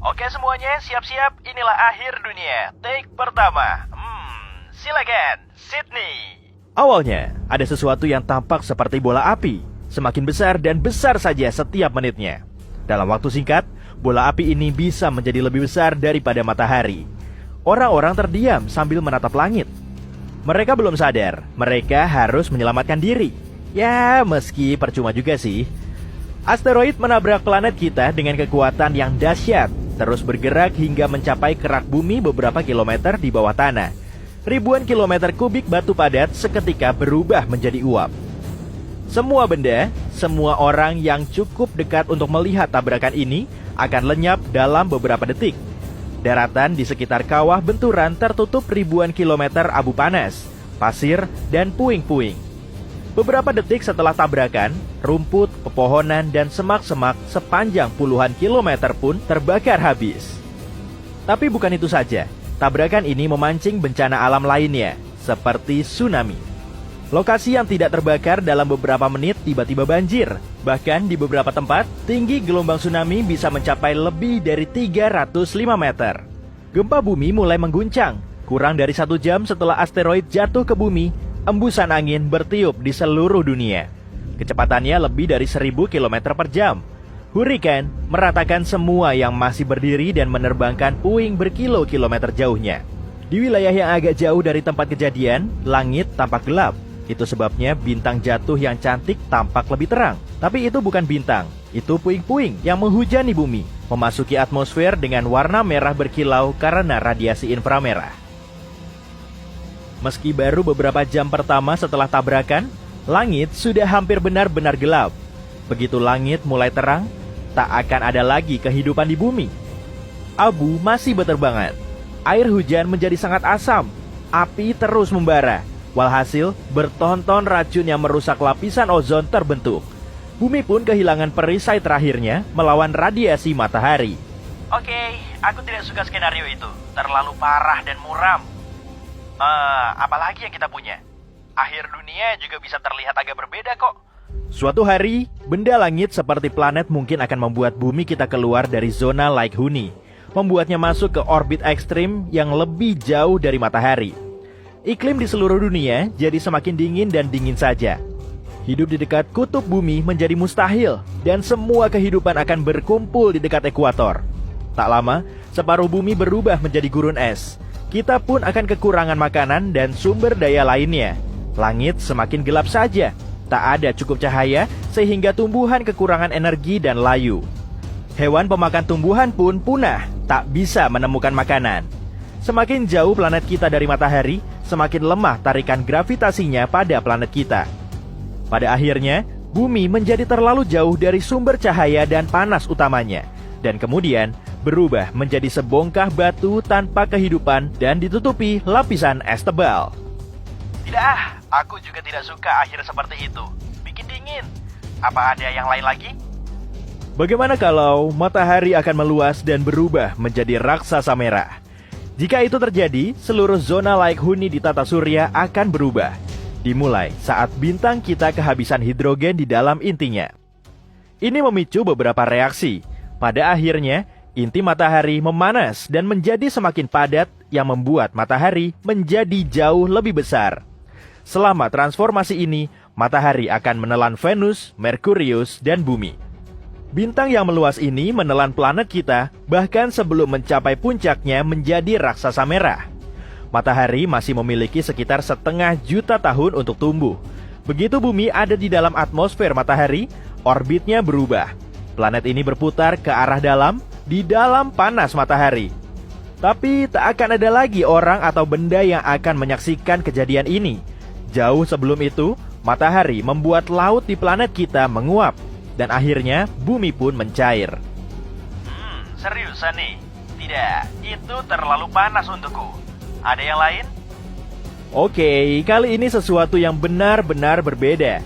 Oke semuanya, siap-siap. Inilah akhir dunia. Take pertama. Silakan, Sydney. Awalnya, ada sesuatu yang tampak seperti bola api. Semakin besar dan besar saja setiap menitnya. Dalam waktu singkat, bola api ini bisa menjadi lebih besar daripada matahari. Orang-orang terdiam sambil menatap langit. Mereka belum sadar, mereka harus menyelamatkan diri. Ya, meski percuma juga sih. Asteroid menabrak planet kita dengan kekuatan yang dahsyat, terus bergerak hingga mencapai kerak bumi beberapa kilometer di bawah tanah. Ribuan kilometer kubik batu padat seketika berubah menjadi uap. Semua benda, semua orang yang cukup dekat untuk melihat tabrakan ini akan lenyap dalam beberapa detik. Daratan di sekitar kawah benturan tertutup ribuan kilometer abu panas, pasir, dan puing-puing. Beberapa detik setelah tabrakan, rumput, pepohonan, dan semak-semak sepanjang puluhan kilometer pun terbakar habis. Tapi bukan itu saja, tabrakan ini memancing bencana alam lainnya, seperti tsunami. Lokasi yang tidak terbakar dalam beberapa menit tiba-tiba banjir. Bahkan di beberapa tempat, tinggi gelombang tsunami bisa mencapai lebih dari 305 meter. Gempa bumi mulai mengguncang. Kurang dari 1 jam setelah asteroid jatuh ke bumi, embusan angin bertiup di seluruh dunia. Kecepatannya lebih dari 1000 km per jam. Hurrikan meratakan semua yang masih berdiri dan menerbangkan puing berkilo-kilometer jauhnya. Di wilayah yang agak jauh dari tempat kejadian, langit tampak gelap. Itu sebabnya bintang jatuh yang cantik tampak lebih terang. Tapi itu bukan bintang, itu puing-puing yang menghujani bumi, memasuki atmosfer dengan warna merah berkilau karena radiasi inframerah. Meski baru beberapa jam pertama setelah tabrakan, langit sudah hampir benar-benar gelap. Begitu langit mulai terang, tak akan ada lagi kehidupan di bumi. Abu masih berterbangan. Air hujan menjadi sangat asam. Api terus membara. Walhasil, bertonton racun yang merusak lapisan ozon terbentuk. Bumi pun kehilangan perisai terakhirnya melawan radiasi matahari. Oke, aku tidak suka skenario itu. Terlalu parah dan muram. Apalagi yang kita punya? Akhir dunia juga bisa terlihat agak berbeda kok. Suatu hari, benda langit seperti planet mungkin akan membuat bumi kita keluar dari zona Lake Huni, membuatnya masuk ke orbit ekstrim yang lebih jauh dari matahari. Iklim di seluruh dunia jadi semakin dingin dan dingin saja. Hidup di dekat kutub bumi menjadi mustahil, dan semua kehidupan akan berkumpul di dekat ekuator. Tak lama, separuh bumi berubah menjadi gurun es. Kita pun akan kekurangan makanan dan sumber daya lainnya. Langit semakin gelap saja. Tak ada cukup cahaya sehingga tumbuhan kekurangan energi dan layu. Hewan pemakan tumbuhan pun punah, tak bisa menemukan makanan. Semakin jauh planet kita dari matahari, semakin lemah tarikan gravitasinya pada planet kita. Pada akhirnya, bumi menjadi terlalu jauh dari sumber cahaya dan panas utamanya. Dan kemudian berubah menjadi sebongkah batu tanpa kehidupan dan ditutupi lapisan es tebal. Tidak, aku juga tidak suka akhir seperti itu. Bikin dingin. Apa ada yang lain lagi? Bagaimana kalau matahari akan meluas dan berubah menjadi raksasa merah? Jika itu terjadi, seluruh zona Lake Huni di tata surya akan berubah. Dimulai saat bintang kita kehabisan hidrogen di dalam intinya. Ini memicu beberapa reaksi. Pada akhirnya, inti matahari memanas dan menjadi semakin padat yang membuat matahari menjadi jauh lebih besar. Selama transformasi ini, matahari akan menelan Venus, Merkurius, dan bumi. Bintang yang meluas ini menelan planet kita bahkan sebelum mencapai puncaknya menjadi raksasa merah. Matahari masih memiliki sekitar 1,5 juta tahun untuk tumbuh. Begitu bumi ada di dalam atmosfer matahari, orbitnya berubah. Planet ini berputar ke arah dalam, di dalam panas matahari. Tapi tak akan ada lagi orang atau benda yang akan menyaksikan kejadian ini. Jauh sebelum itu, matahari membuat laut di planet kita menguap. Dan akhirnya bumi pun mencair. Seriusan nih? Tidak, itu terlalu panas untukku. Ada yang lain? Oke, kali ini sesuatu yang benar-benar berbeda.